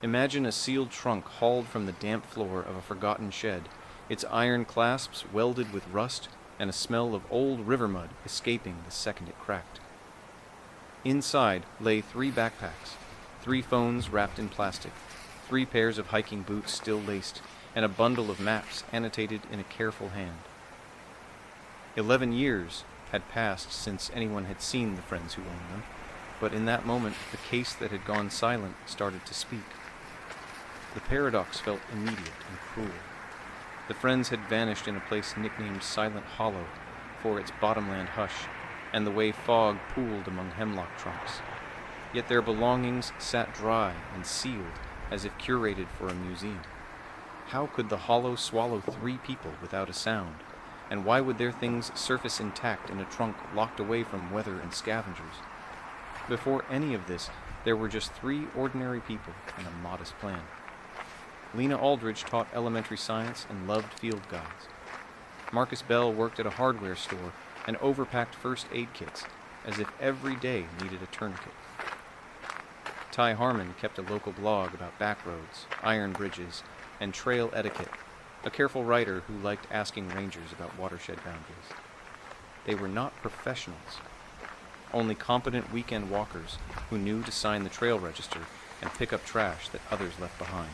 Imagine a sealed trunk hauled from the damp floor of a forgotten shed, its iron clasps welded with rust and a smell of old river mud escaping the second it cracked. Inside lay 3 backpacks, 3 phones wrapped in plastic, 3 pairs of hiking boots still laced, and a bundle of maps annotated in a careful hand. 11 years had passed since anyone had seen the friends who owned them, but in that moment the case that had gone silent started to speak. The paradox felt immediate and cruel. The friends had vanished in a place nicknamed Silent Hollow for its bottomland hush, and the way fog pooled among hemlock trunks. Yet their belongings sat dry and sealed, as if curated for a museum. How could the hollow swallow 3 people without a sound? And why would their things surface intact in a trunk locked away from weather and scavengers? Before any of this, there were just 3 ordinary people and a modest plan. Lena Aldridge taught elementary science and loved field guides. Marcus Bell worked at a hardware store and overpacked first aid kits, as if every day needed a tourniquet. Ty Harmon kept a local blog about back roads, iron bridges, and trail etiquette, a careful writer who liked asking rangers about watershed boundaries. They were not professionals, only competent weekend walkers who knew to sign the trail register and pick up trash that others left behind.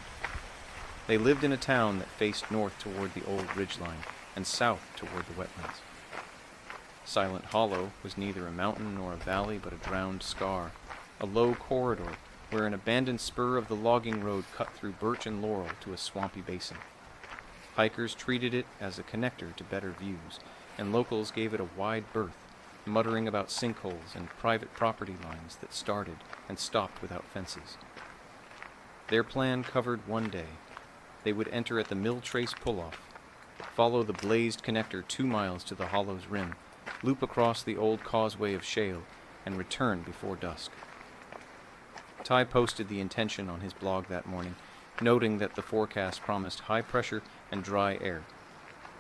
They lived in a town that faced north toward the old ridgeline and south toward the wetlands. Silent Hollow was neither a mountain nor a valley but a drowned scar, a low corridor where an abandoned spur of the logging road cut through birch and laurel to a swampy basin. Hikers treated it as a connector to better views, and locals gave it a wide berth, muttering about sinkholes and private property lines that started and stopped without fences. Their plan covered one day. They would enter at the Mill Trace pull-off, follow the blazed connector 2 miles to the hollow's rim, loop across the old causeway of shale, and return before dusk. Ty posted the intention on his blog that morning, noting that the forecast promised high pressure and dry air.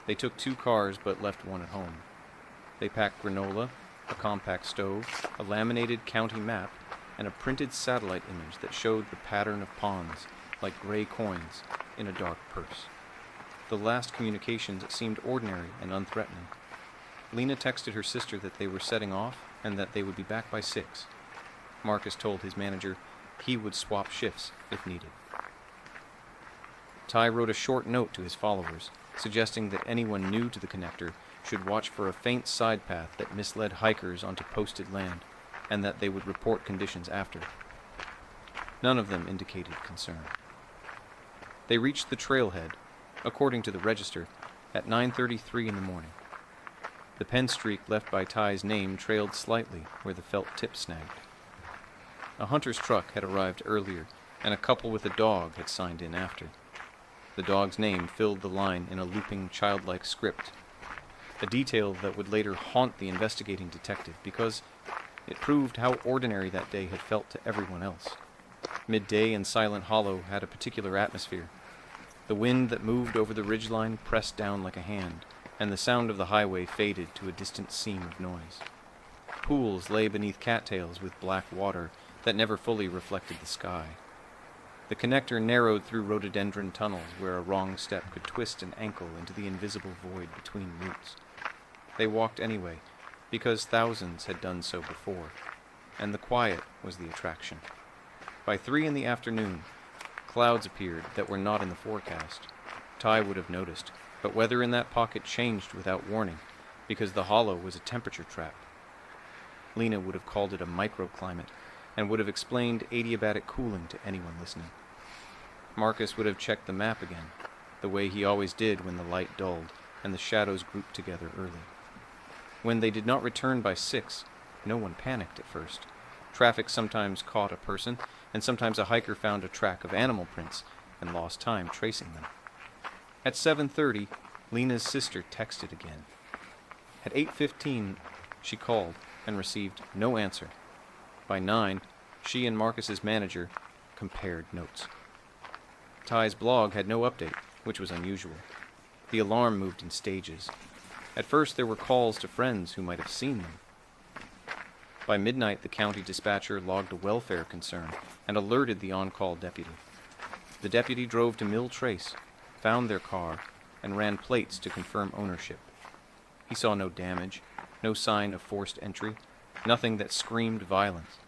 They took 2 cars but left one at home. They packed granola, a compact stove, a laminated county map, and a printed satellite image that showed the pattern of ponds, like gray coins, in a dark purse. The last communications seemed ordinary and unthreatening. Lena texted her sister that they were setting off and that they would be back by 6. Marcus told his manager he would swap shifts if needed. Ty wrote a short note to his followers, suggesting that anyone new to the connector should watch for a faint side path that misled hikers onto posted land, and that they would report conditions after. None of them indicated concern. They reached the trailhead, according to the register, at 9:33 in the morning. The pen streak left by Ty's name trailed slightly where the felt tip snagged. A hunter's truck had arrived earlier, and a couple with a dog had signed in after. The dog's name filled the line in a looping, childlike script, a detail that would later haunt the investigating detective because it proved how ordinary that day had felt to everyone else. Midday in Silent Hollow had a particular atmosphere. The wind that moved over the ridgeline pressed down like a hand, and the sound of the highway faded to a distant seam of noise. Pools lay beneath cattails with black water that never fully reflected the sky. The connector narrowed through rhododendron tunnels where a wrong step could twist an ankle into the invisible void between roots. They walked anyway, because thousands had done so before, and the quiet was the attraction. By 3 in the afternoon, clouds appeared that were not in the forecast. Ty would have noticed, but weather in that pocket changed without warning, because the hollow was a temperature trap. Lena would have called it a microclimate, and would have explained adiabatic cooling to anyone listening. Marcus would have checked the map again, the way he always did when the light dulled and the shadows grouped together early. When they did not return by 6, no one panicked at first. Traffic sometimes caught a person, and sometimes a hiker found a track of animal prints and lost time tracing them. At 7:30, Lena's sister texted again. At 8:15, she called and received no answer. By 9, she and Marcus's manager compared notes. Ty's blog had no update, which was unusual. The alarm moved in stages. At first, there were calls to friends who might have seen them. By midnight, the county dispatcher logged a welfare concern and alerted the on-call deputy. The deputy drove to Mill Trace, found their car, and ran plates to confirm ownership. He saw no damage, no sign of forced entry, nothing that screamed violence.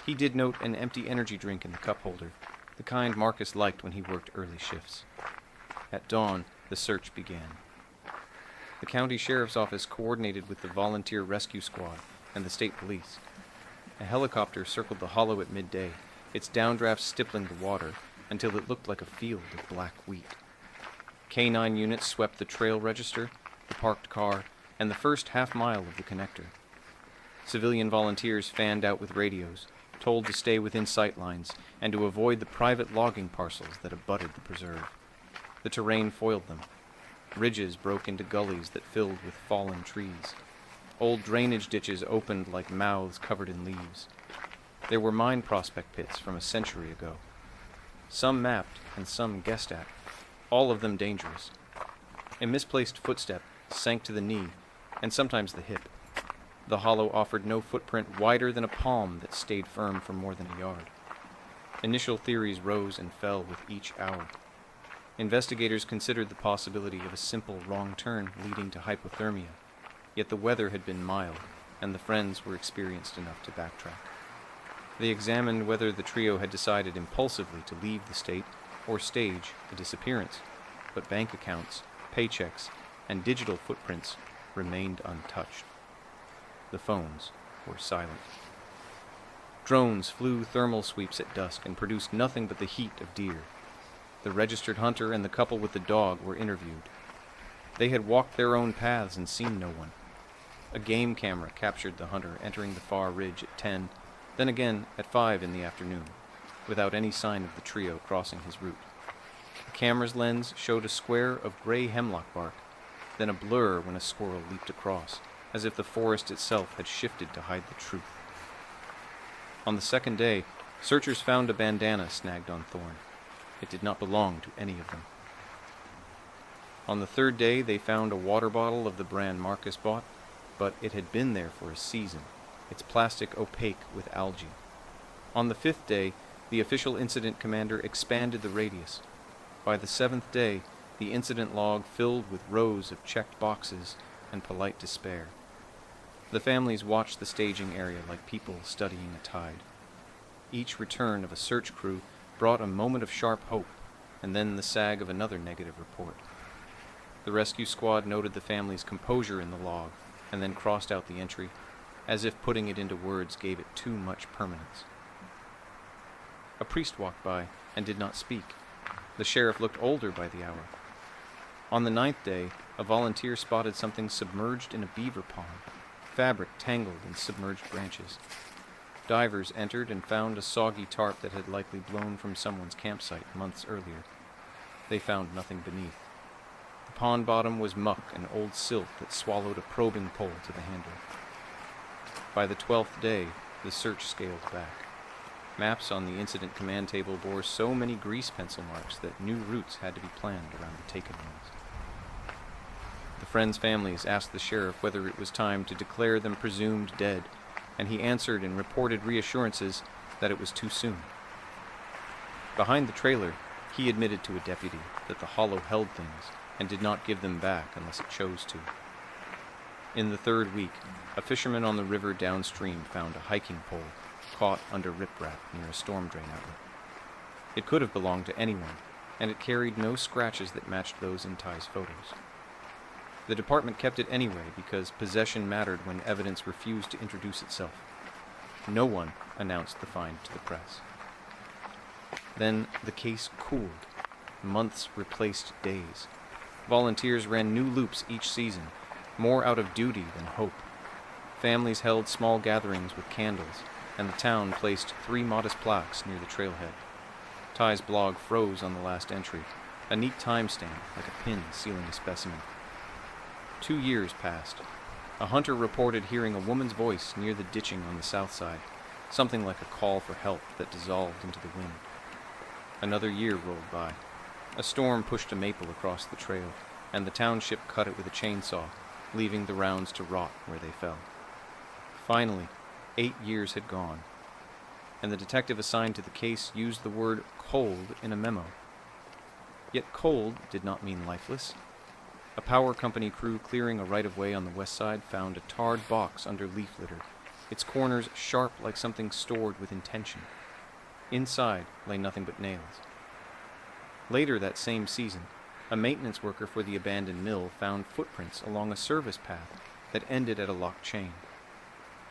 He did note an empty energy drink in the cup holder, the kind Marcus liked when he worked early shifts. At dawn, the search began. The county sheriff's office coordinated with the volunteer rescue squad and the state police. A helicopter circled the hollow at midday, its downdraft stippling the water until it looked like a field of black wheat. K-9 units swept the trail register, the parked car, and the first half-mile of the connector. Civilian volunteers fanned out with radios, told to stay within sight lines and to avoid the private logging parcels that abutted the preserve. The terrain foiled them. Ridges broke into gullies that filled with fallen trees. Old drainage ditches opened like mouths covered in leaves. There were mine prospect pits from a century ago. Some mapped and some guessed at, all of them dangerous. A misplaced footstep sank to the knee and sometimes the hip. The hollow offered no footprint wider than a palm that stayed firm for more than a yard. Initial theories rose and fell with each hour. Investigators considered the possibility of a simple wrong turn leading to hypothermia, yet the weather had been mild, and the friends were experienced enough to backtrack. They examined whether the trio had decided impulsively to leave the state or stage a disappearance, but bank accounts, paychecks, and digital footprints remained untouched. The phones were silent. Drones flew thermal sweeps at dusk and produced nothing but the heat of deer. The registered hunter and the couple with the dog were interviewed. They had walked their own paths and seen no one. A game camera captured the hunter entering the far ridge at 10, then again at 5 in the afternoon, without any sign of the trio crossing his route. The camera's lens showed a square of gray hemlock bark, then a blur when a squirrel leaped across, as if the forest itself had shifted to hide the truth. On the second day, searchers found a bandana snagged on thorn. It did not belong to any of them. On the third day, they found a water bottle of the brand Marcus bought, but it had been there for a season, its plastic opaque with algae. On the fifth day, the official incident commander expanded the radius. By the seventh day, the incident log filled with rows of checked boxes and polite despair. The families watched the staging area like people studying a tide. Each return of a search crew brought a moment of sharp hope, and then the sag of another negative report. The rescue squad noted the family's composure in the log, and then crossed out the entry, as if putting it into words gave it too much permanence. A priest walked by and did not speak. The sheriff looked older by the hour. On the ninth day, a volunteer spotted something submerged in a beaver pond, fabric tangled in submerged branches. Divers entered and found a soggy tarp that had likely blown from someone's campsite months earlier. They found nothing beneath. The pond bottom was muck and old silt that swallowed a probing pole to the handle. By the 12th day, the search scaled back. Maps on the incident command table bore so many grease pencil marks that new routes had to be planned around the taken ones. The friends' families asked the sheriff whether it was time to declare them presumed dead, and he answered in reported reassurances that it was too soon. Behind the trailer, he admitted to a deputy that the hollow held things and did not give them back unless it chose to. In the third week, a fisherman on the river downstream found a hiking pole caught under riprap near a storm drain outlet. It could have belonged to anyone, and it carried no scratches that matched those in Ty's photos. The department kept it anyway because possession mattered when evidence refused to introduce itself. No one announced the find to the press. Then the case cooled. Months replaced days. Volunteers ran new loops each season, more out of duty than hope. Families held small gatherings with candles, and the town placed 3 modest plaques near the trailhead. Ty's blog froze on the last entry, a neat timestamp like a pin sealing a specimen. 2 years passed. A hunter reported hearing a woman's voice near the ditching on the south side, something like a call for help that dissolved into the wind. Another year rolled by. A storm pushed a maple across the trail, and the township cut it with a chainsaw, leaving the rounds to rot where they fell. Finally, 8 years had gone. and the detective assigned to the case used the word cold in a memo. Yet cold did not mean lifeless. A power company crew clearing a right-of-way on the west side found a tarred box under leaf litter, its corners sharp like something stored with intention. Inside lay nothing but nails. Later that same season, a maintenance worker for the abandoned mill found footprints along a service path that ended at a locked chain.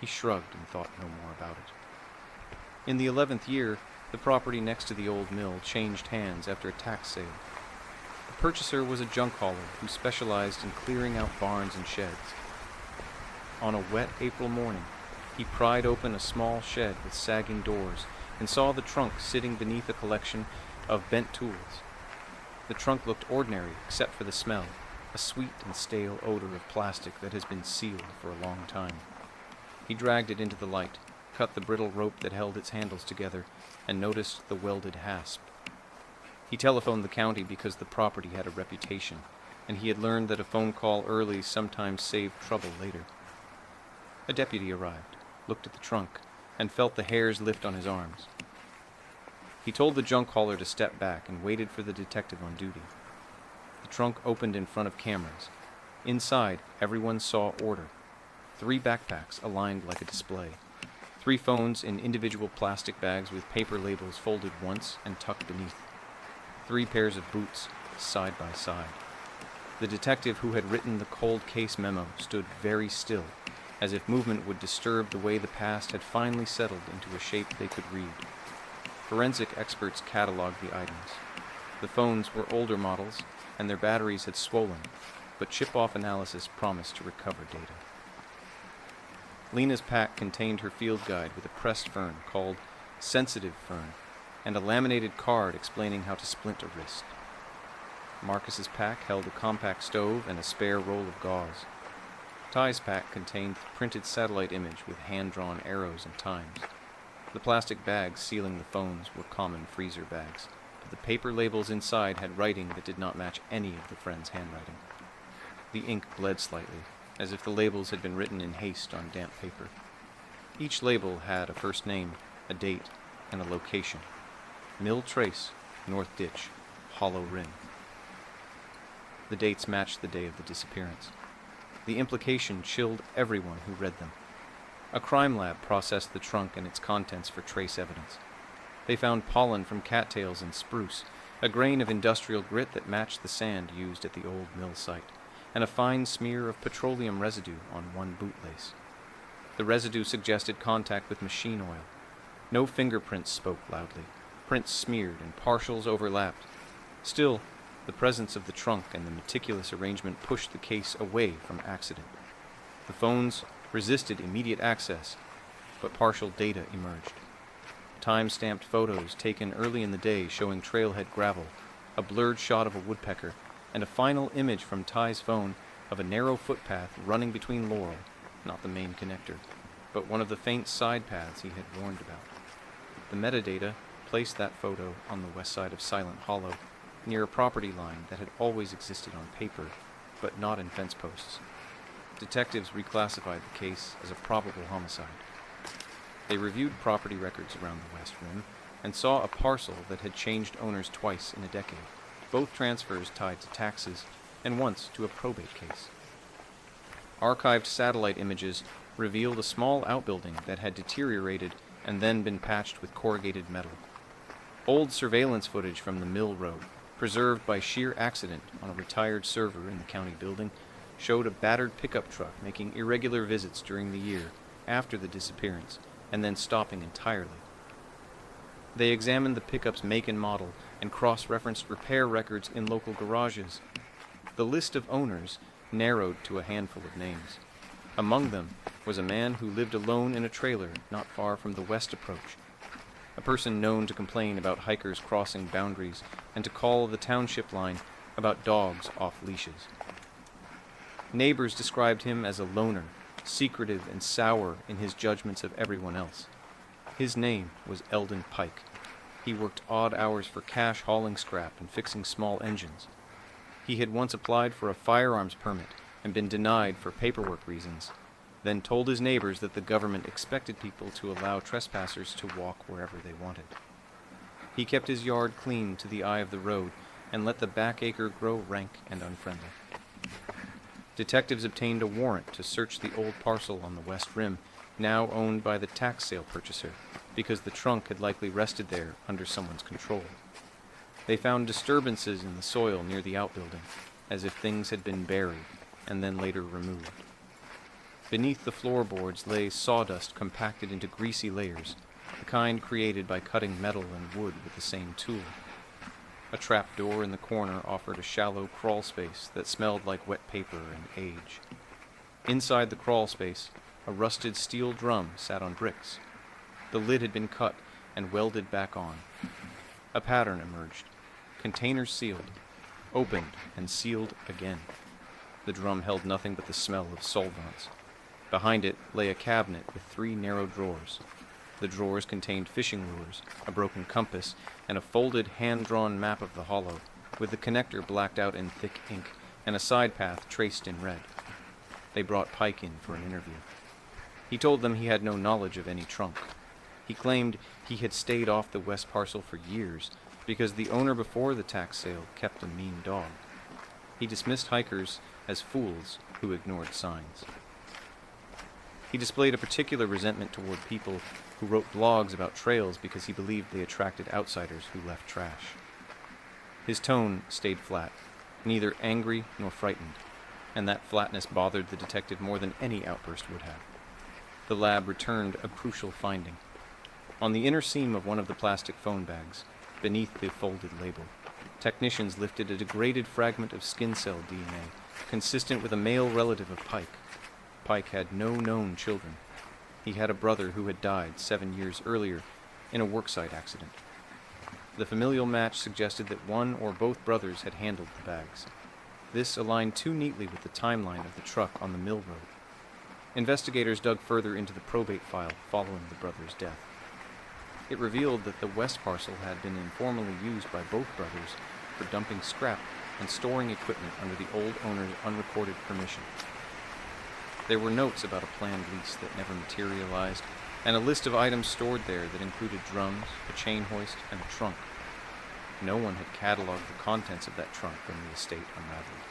He shrugged and thought no more about it. In the 11th year, the property next to the old mill changed hands after a tax sale. The purchaser was a junk hauler who specialized in clearing out barns and sheds. On a wet April morning, he pried open a small shed with sagging doors and saw the trunk sitting beneath a collection of bent tools. The trunk looked ordinary except for the smell, a sweet and stale odor of plastic that has been sealed for a long time. He dragged it into the light, cut the brittle rope that held its handles together, and noticed the welded hasp. He telephoned the county because the property had a reputation, and he had learned that a phone call early sometimes saved trouble later. A deputy arrived, looked at the trunk, and felt the hairs lift on his arms. He told the junk hauler to step back and waited for the detective on duty. The trunk opened in front of cameras. Inside, everyone saw order. 3 backpacks aligned like a display. 3 phones in individual plastic bags with paper labels folded once and tucked beneath. 3 pairs of boots, side by side. The detective who had written the cold case memo stood very still, as if movement would disturb the way the past had finally settled into a shape they could read. Forensic experts cataloged the items. The phones were older models, and their batteries had swollen, but chip-off analysis promised to recover data. Lena's pack contained her field guide with a pressed fern called Sensitive Fern, and a laminated card explaining how to splint a wrist. Marcus's pack held a compact stove and a spare roll of gauze. Ty's pack contained the printed satellite image with hand-drawn arrows and times. The plastic bags sealing the phones were common freezer bags, but the paper labels inside had writing that did not match any of the friends' handwriting. The ink bled slightly, as if the labels had been written in haste on damp paper. Each label had a first name, a date, and a location. Mill Trace, North Ditch, Hollow Rim. The dates matched the day of the disappearance. The implication chilled everyone who read them. A crime lab processed the trunk and its contents for trace evidence. They found pollen from cattails and spruce, a grain of industrial grit that matched the sand used at the old mill site, and a fine smear of petroleum residue on one bootlace. The residue suggested contact with machine oil. No fingerprints spoke loudly. Prints smeared and partials overlapped. Still, the presence of the trunk and the meticulous arrangement pushed the case away from accident. The phones resisted immediate access, but partial data emerged. Time-stamped photos taken early in the day showing trailhead gravel, a blurred shot of a woodpecker, and a final image from Ty's phone of a narrow footpath running between Laurel, not the main connector, but one of the faint side paths he had warned about. The metadata placed that photo on the west side of Silent Hollow, near a property line that had always existed on paper, but not in fence posts. Detectives reclassified the case as a probable homicide. They reviewed property records around the West Rim and saw a parcel that had changed owners twice in a decade, both transfers tied to taxes and once to a probate case. Archived satellite images revealed a small outbuilding that had deteriorated and then been patched with corrugated metal. Old surveillance footage from the mill road, preserved by sheer accident on a retired server in the county building, showed a battered pickup truck making irregular visits during the year after the disappearance, and then stopping entirely. They examined the pickup's make and model and cross-referenced repair records in local garages. The list of owners narrowed to a handful of names. Among them was a man who lived alone in a trailer not far from the West Approach, a person known to complain about hikers crossing boundaries and to call the township line about dogs off leashes. Neighbors described him as a loner, secretive and sour in his judgments of everyone else. His name was Eldon Pike. He worked odd hours for cash hauling scrap and fixing small engines. He had once applied for a firearms permit and been denied for paperwork reasons. then told his neighbors that the government expected people to allow trespassers to walk wherever they wanted. He kept his yard clean to the eye of the road and let the back acre grow rank and unfriendly. Detectives obtained a warrant to search the old parcel on the west rim, now owned by the tax sale purchaser, because the trunk had likely rested there under someone's control. They found disturbances in the soil near the outbuilding, as if things had been buried and then later removed. Beneath the floorboards lay sawdust compacted into greasy layers, the kind created by cutting metal and wood with the same tool. A trap door in the corner offered a shallow crawl space that smelled like wet paper and age. Inside the crawl space, a rusted steel drum sat on bricks. The lid had been cut and welded back on. A pattern emerged. Containers sealed, opened and sealed again. The drum held nothing but the smell of solvents. Behind it lay a cabinet with 3 narrow drawers. The drawers contained fishing lures, a broken compass, and a folded, hand-drawn map of the hollow, with the connector blacked out in thick ink and a side path traced in red. They brought Pike in for an interview. He told them he had no knowledge of any trunk. He claimed he had stayed off the west parcel for years because the owner before the tax sale kept a mean dog. He dismissed hikers as fools who ignored signs. He displayed a particular resentment toward people who wrote blogs about trails because he believed they attracted outsiders who left trash. His tone stayed flat, neither angry nor frightened, and that flatness bothered the detective more than any outburst would have. The lab returned a crucial finding. On the inner seam of one of the plastic phone bags, beneath the folded label, technicians lifted a degraded fragment of skin cell DNA, consistent with a male relative of Pike. Pike had no known children. He had a brother who had died 7 years earlier in a worksite accident. The familial match suggested that one or both brothers had handled the bags. This aligned too neatly with the timeline of the truck on the mill road. Investigators dug further into the probate file following the brothers' death. It revealed that the west parcel had been informally used by both brothers for dumping scrap and storing equipment under the old owner's unrecorded permission. There were notes about a planned lease that never materialized, and a list of items stored there that included drums, a chain hoist, and a trunk. No one had cataloged the contents of that trunk when the estate unraveled,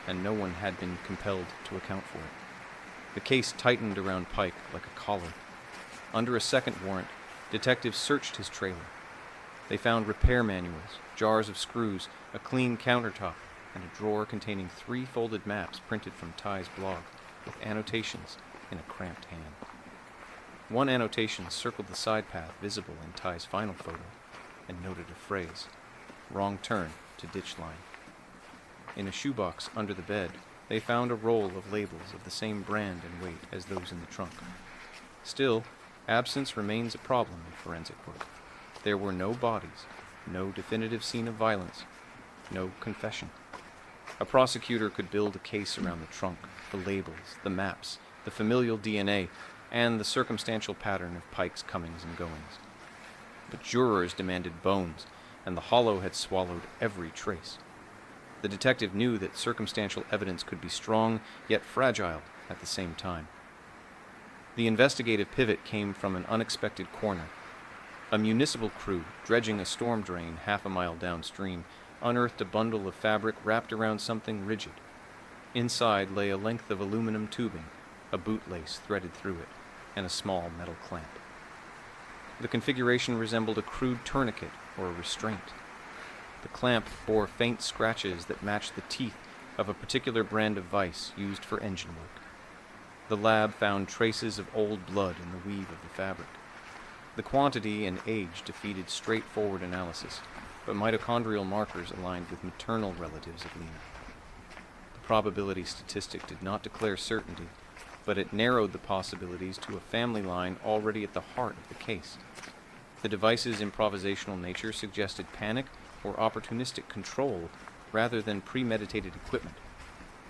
and no one had been compelled to account for it. The case tightened around Pike like a collar. Under a second warrant, detectives searched his trailer. They found repair manuals, jars of screws, a clean countertop, and a drawer containing 3 folded maps printed from Ty's blog, with annotations in a cramped hand. One annotation circled the side path visible in Ty's final photo and noted a phrase, "Wrong turn to ditch line." In a shoebox under the bed, they found a roll of labels of the same brand and weight as those in the trunk. Still, absence remains a problem in forensic work. There were no bodies, no definitive scene of violence, no confession. A prosecutor could build a case around the trunk, the labels, the maps, the familial DNA, and the circumstantial pattern of Pike's comings and goings. But jurors demanded bones, and the hollow had swallowed every trace. The detective knew that circumstantial evidence could be strong, yet fragile at the same time. The investigative pivot came from an unexpected corner. A municipal crew, dredging a storm drain half a mile downstream, unearthed a bundle of fabric wrapped around something rigid. Inside lay a length of aluminum tubing, a bootlace threaded through it, and a small metal clamp. The configuration resembled a crude tourniquet or a restraint. The clamp bore faint scratches that matched the teeth of a particular brand of vise used for engine work. The lab found traces of old blood in the weave of the fabric. The quantity and age defeated straightforward analysis, but mitochondrial markers aligned with maternal relatives of Lena. The probability statistic did not declare certainty, but it narrowed the possibilities to a family line already at the heart of the case. The device's improvisational nature suggested panic or opportunistic control rather than premeditated equipment.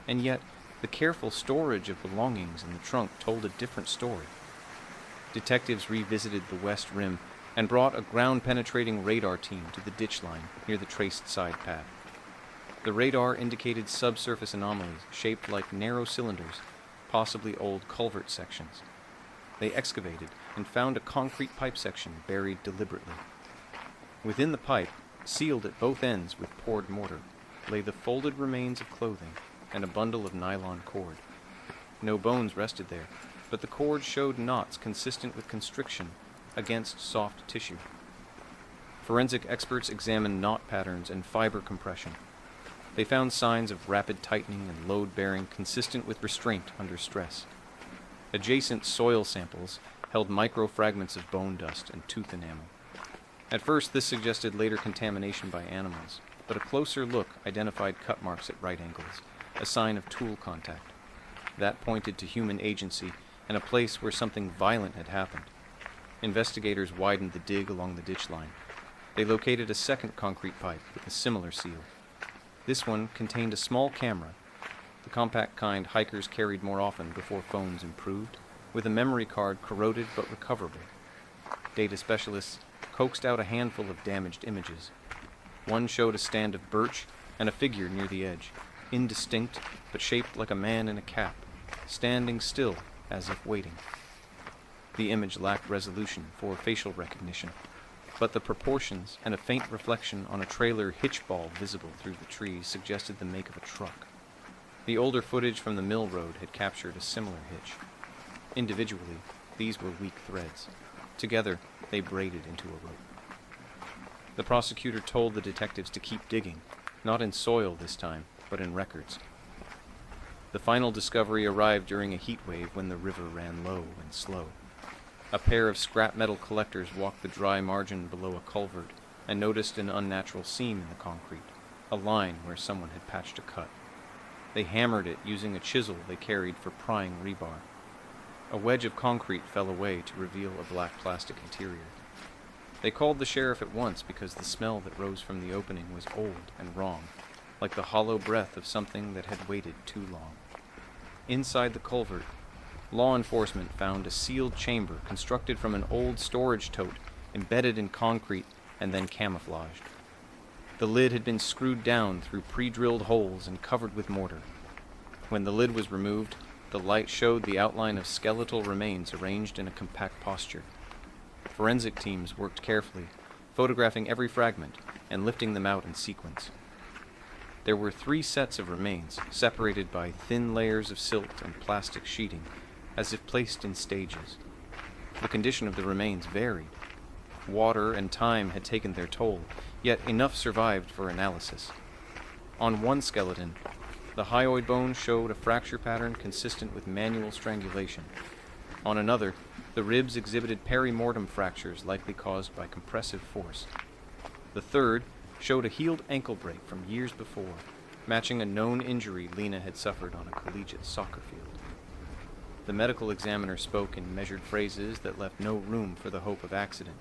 And yet, the careful storage of belongings in the trunk told a different story. Detectives revisited the west rim and brought a ground-penetrating radar team to the ditch line near the traced side path. The radar indicated subsurface anomalies shaped like narrow cylinders, possibly old culvert sections. They excavated and found a concrete pipe section buried deliberately. Within the pipe, sealed at both ends with poured mortar, lay the folded remains of clothing and a bundle of nylon cord. No bones rested there, but the cord showed knots consistent with constriction against soft tissue. Forensic experts examined knot patterns and fiber compression. They found signs of rapid tightening and load bearing consistent with restraint under stress. Adjacent soil samples held microfragments of bone dust and tooth enamel. At first, this suggested later contamination by animals, but a closer look identified cut marks at right angles, a sign of tool contact. That pointed to human agency and a place where something violent had happened. Investigators widened the dig along the ditch line. They located a second concrete pipe with a similar seal. This one contained a small camera, the compact kind hikers carried more often before phones improved, with a memory card corroded but recoverable. Data specialists coaxed out a handful of damaged images. One showed a stand of birch and a figure near the edge, indistinct but shaped like a man in a cap, standing still as if waiting. The image lacked resolution for facial recognition, but the proportions and a faint reflection on a trailer hitch ball visible through the trees suggested the make of a truck. The older footage from the mill road had captured a similar hitch. Individually, these were weak threads. Together, they braided into a rope. The prosecutor told the detectives to keep digging, not in soil this time, but in records. The final discovery arrived during a heat wave when the river ran low and slow. A pair of scrap metal collectors walked the dry margin below a culvert and noticed an unnatural seam in the concrete, a line where someone had patched a cut. They hammered it using a chisel they carried for prying rebar. A wedge of concrete fell away to reveal a black plastic interior. They called the sheriff at once because the smell that rose from the opening was old and wrong, like the hollow breath of something that had waited too long. Inside the culvert, law enforcement found a sealed chamber constructed from an old storage tote embedded in concrete and then camouflaged. The lid had been screwed down through pre-drilled holes and covered with mortar. When the lid was removed, the light showed the outline of skeletal remains arranged in a compact posture. Forensic teams worked carefully, photographing every fragment and lifting them out in sequence. There were 3 sets of remains, separated by thin layers of silt and plastic sheeting, as if placed in stages. The condition of the remains varied. Water and time had taken their toll, yet enough survived for analysis. On one skeleton, the hyoid bone showed a fracture pattern consistent with manual strangulation. On another, the ribs exhibited perimortem fractures likely caused by compressive force. The third showed a healed ankle break from years before, matching a known injury Lena had suffered on a collegiate soccer field. The medical examiner spoke in measured phrases that left no room for the hope of accident.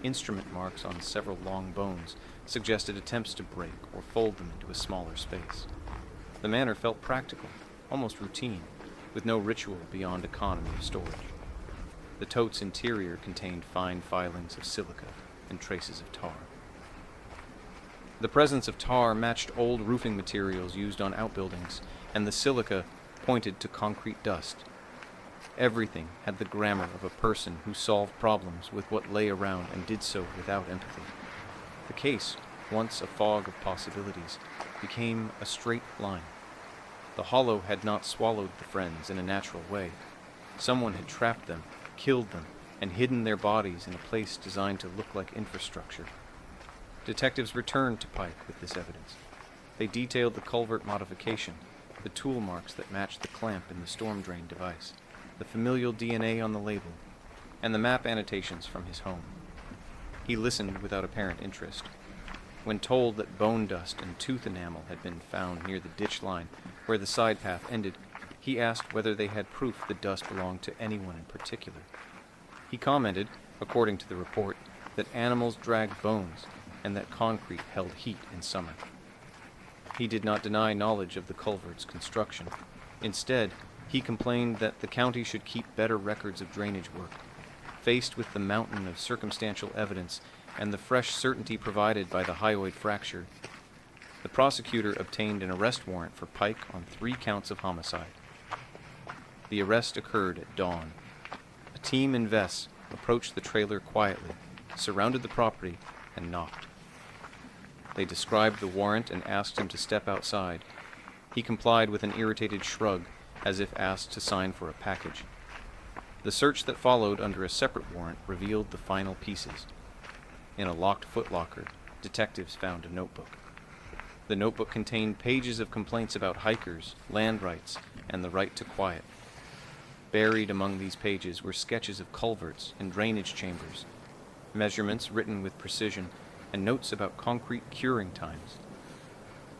Instrument marks on several long bones suggested attempts to break or fold them into a smaller space. The manner felt practical, almost routine, with no ritual beyond economy of storage. The tote's interior contained fine filings of silica and traces of tar. The presence of tar matched old roofing materials used on outbuildings, and the silica pointed to concrete dust. Everything had the grammar of a person who solved problems with what lay around and did so without empathy. The case, once a fog of possibilities, became a straight line. The hollow had not swallowed the friends in a natural way. Someone had trapped them, killed them, and hidden their bodies in a place designed to look like infrastructure. Detectives returned to Pike with this evidence. They detailed the culvert modification, the tool marks that matched the clamp in the storm drain device, the familial DNA on the label, and the map annotations from his home. He listened without apparent interest. When told that bone dust and tooth enamel had been found near the ditch line where the side path ended, he asked whether they had proof the dust belonged to anyone in particular. He commented, according to the report, that animals dragged bones and that concrete held heat in summer. He did not deny knowledge of the culvert's construction. Instead, he complained that the county should keep better records of drainage work. Faced with the mountain of circumstantial evidence and the fresh certainty provided by the hyoid fracture, the prosecutor obtained an arrest warrant for Pike on 3 counts of homicide. The arrest occurred at dawn. A team in vests approached the trailer quietly, surrounded the property, and knocked. They described the warrant and asked him to step outside. He complied with an irritated shrug, as if asked to sign for a package. The search that followed under a separate warrant revealed the final pieces. In a locked footlocker, detectives found a notebook. The notebook contained pages of complaints about hikers, land rights, and the right to quiet. Buried among these pages were sketches of culverts and drainage chambers, measurements written with precision, and notes about concrete curing times.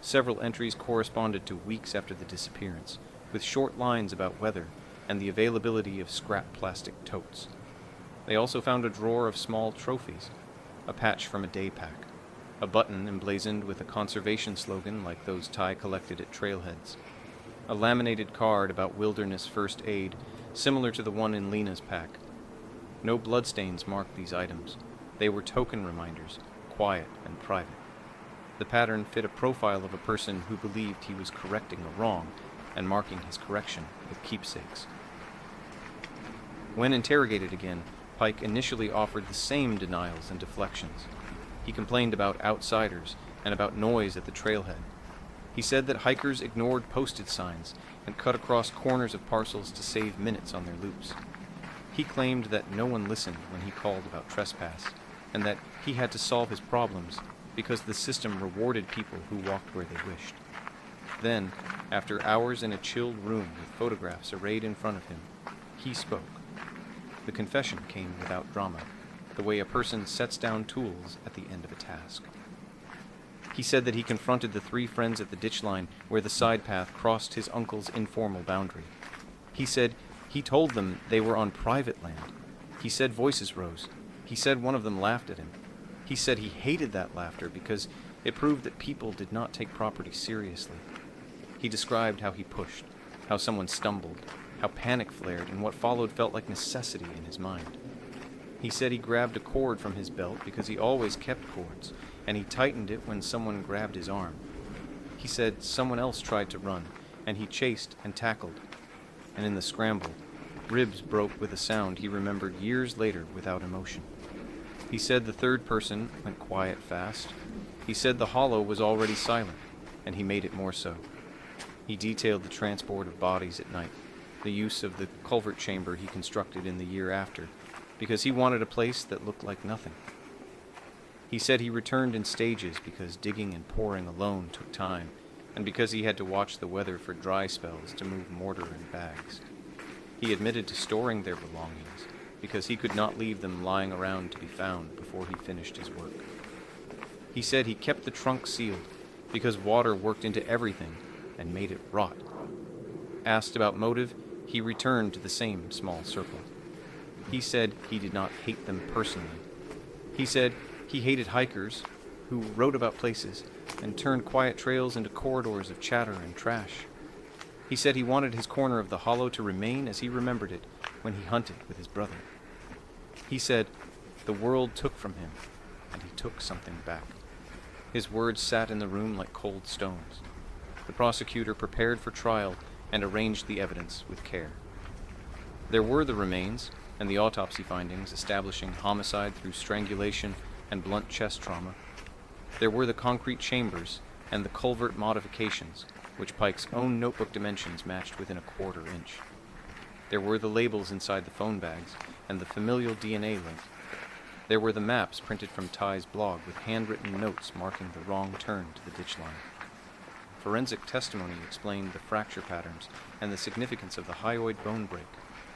Several entries corresponded to weeks after the disappearance, with short lines about weather and the availability of scrap plastic totes. They also found a drawer of small trophies, a patch from a day pack, a button emblazoned with a conservation slogan like those Ty collected at trailheads, a laminated card about wilderness first aid similar to the one in Lena's pack. No bloodstains marked these items. They were token reminders, quiet and private. The pattern fit a profile of a person who believed he was correcting a wrong and marking his correction with keepsakes. When interrogated again, Pike initially offered the same denials and deflections. He complained about outsiders and about noise at the trailhead. He said that hikers ignored posted signs and cut across corners of parcels to save minutes on their loops. He claimed that no one listened when he called about trespass, and that he had to solve his problems because the system rewarded people who walked where they wished. Then, after hours in a chilled room with photographs arrayed in front of him, he spoke. The confession came without drama, the way a person sets down tools at the end of a task. He said that he confronted the three friends at the ditch line where the side path crossed his uncle's informal boundary. He said he told them they were on private land. He said voices rose. He said one of them laughed at him. He said he hated that laughter because it proved that people did not take property seriously. He described how he pushed, how someone stumbled, how panic flared, and what followed felt like necessity in his mind. He said he grabbed a cord from his belt because he always kept cords, and he tightened it when someone grabbed his arm. He said someone else tried to run, and he chased and tackled. And in the scramble, ribs broke with a sound he remembered years later without emotion. He said the third person went quiet fast. He said the hollow was already silent, and he made it more so. He detailed the transport of bodies at night, the use of the culvert chamber he constructed in the year after, because he wanted a place that looked like nothing. He said he returned in stages because digging and pouring alone took time, and because he had to watch the weather for dry spells to move mortar and bags. He admitted to storing their belongings because he could not leave them lying around to be found before he finished his work. He said he kept the trunk sealed because water worked into everything and made it rot. Asked about motive, he returned to the same small circle. He said he did not hate them personally. He said he hated hikers who wrote about places and turned quiet trails into corridors of chatter and trash. He said he wanted his corner of the hollow to remain as he remembered it when he hunted with his brother. He said the world took from him, and he took something back. His words sat in the room like cold stones. The prosecutor prepared for trial and arranged the evidence with care. There were the remains and the autopsy findings establishing homicide through strangulation and blunt chest trauma. There were the concrete chambers and the culvert modifications, which Pike's own notebook dimensions matched within a quarter inch. There were the labels inside the phone bags and the familial DNA link. There were the maps printed from Ty's blog with handwritten notes marking the wrong turn to the ditch line. Forensic testimony explained the fracture patterns and the significance of the hyoid bone break,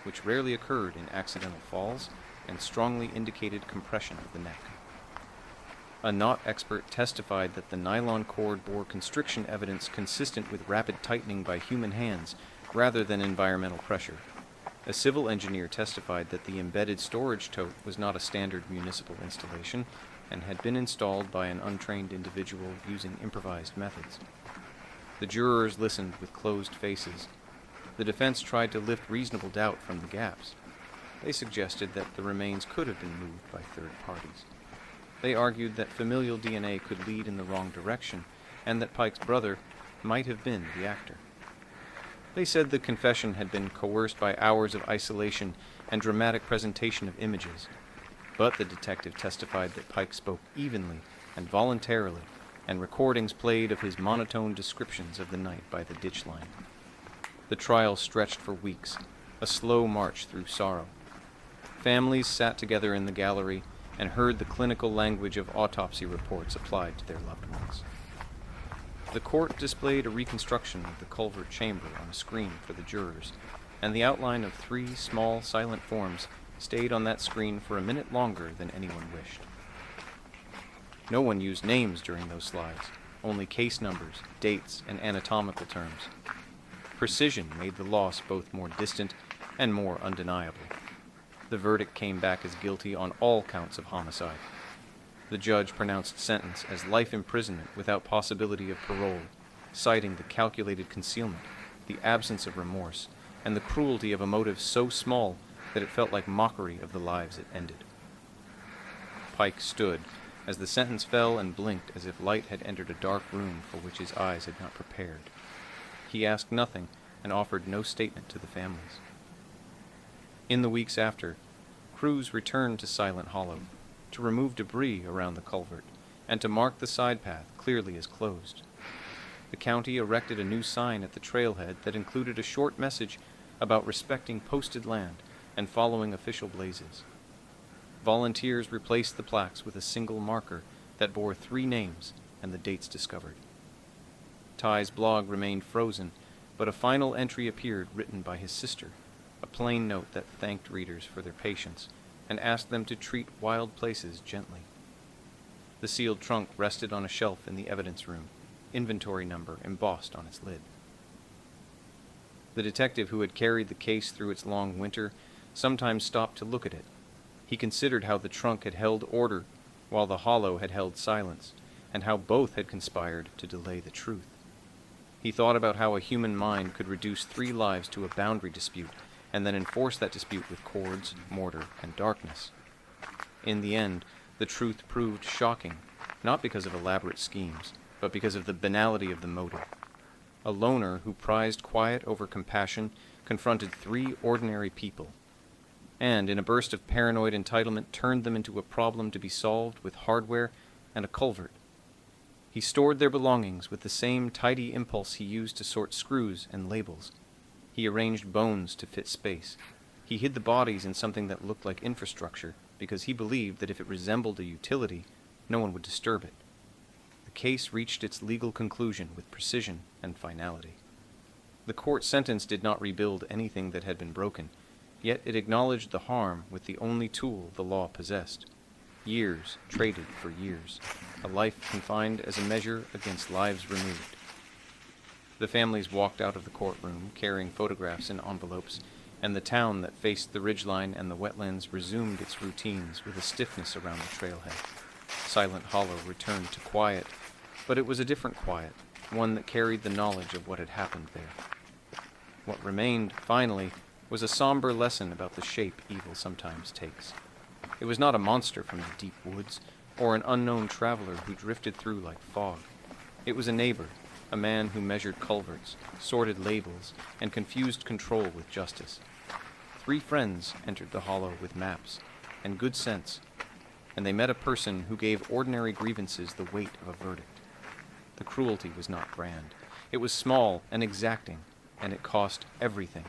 which rarely occurred in accidental falls and strongly indicated compression of the neck. A knot expert testified that the nylon cord bore constriction evidence consistent with rapid tightening by human hands rather than environmental pressure. A civil engineer testified that the embedded storage tote was not a standard municipal installation and had been installed by an untrained individual using improvised methods. The jurors listened with closed faces. The defense tried to lift reasonable doubt from the gaps. They suggested that the remains could have been moved by third parties. They argued that familial DNA could lead in the wrong direction, and that Pike's brother might have been the actor. They said the confession had been coerced by hours of isolation and dramatic presentation of images, but the detective testified that Pike spoke evenly and voluntarily, and recordings played of his monotone descriptions of the night by the ditch line. The trial stretched for weeks, a slow march through sorrow. Families sat together in the gallery and heard the clinical language of autopsy reports applied to their loved ones. The court displayed a reconstruction of the culvert chamber on a screen for the jurors, and the outline of 3 small silent forms stayed on that screen for a minute longer than anyone wished. No one used names during those slides, only case numbers, dates, and anatomical terms. Precision made the loss both more distant and more undeniable. The verdict came back as guilty on all counts of homicide. The judge pronounced sentence as life imprisonment without possibility of parole, citing the calculated concealment, the absence of remorse, and the cruelty of a motive so small that it felt like mockery of the lives it ended. Pike stood as the sentence fell and blinked as if light had entered a dark room for which his eyes had not prepared. He asked nothing and offered no statement to the families. In the weeks after, crews returned to Silent Hollow to remove debris around the culvert and to mark the side path clearly as closed. The county erected a new sign at the trailhead that included a short message about respecting posted land and following official blazes. Volunteers replaced the plaques with a single marker that bore 3 names and the dates discovered. Ty's blog remained frozen, but a final entry appeared written by his sister, a plain note that thanked readers for their patience and asked them to treat wild places gently. The sealed trunk rested on a shelf in the evidence room, inventory number embossed on its lid. The detective who had carried the case through its long winter sometimes stopped to look at it. He considered how the trunk had held order while the hollow had held silence, and how both had conspired to delay the truth. He thought about how a human mind could reduce 3 lives to a boundary dispute and then enforce that dispute with cords, mortar, and darkness. In the end, the truth proved shocking, not because of elaborate schemes, but because of the banality of the motive. A loner who prized quiet over compassion confronted 3 ordinary people, and in a burst of paranoid entitlement turned them into a problem to be solved with hardware and a culvert. He stored their belongings with the same tidy impulse he used to sort screws and labels. He arranged bones to fit space. He hid the bodies in something that looked like infrastructure because he believed that if it resembled a utility, no one would disturb it. The case reached its legal conclusion with precision and finality. The court sentence did not rebuild anything that had been broken, yet it acknowledged the harm with the only tool the law possessed. Years traded for years, a life confined as a measure against lives removed. The families walked out of the courtroom carrying photographs in envelopes, and the town that faced the ridgeline and the wetlands resumed its routines with a stiffness around the trailhead. Silent Hollow returned to quiet, but it was a different quiet, one that carried the knowledge of what had happened there. What remained, finally, was a somber lesson about the shape evil sometimes takes. It was not a monster from the deep woods, or an unknown traveler who drifted through like fog. It was a neighbor, a man who measured culverts, sorted labels, and confused control with justice. 3 friends entered the hollow with maps and good sense, and they met a person who gave ordinary grievances the weight of a verdict. The cruelty was not grand. It was small and exacting, and it cost everything.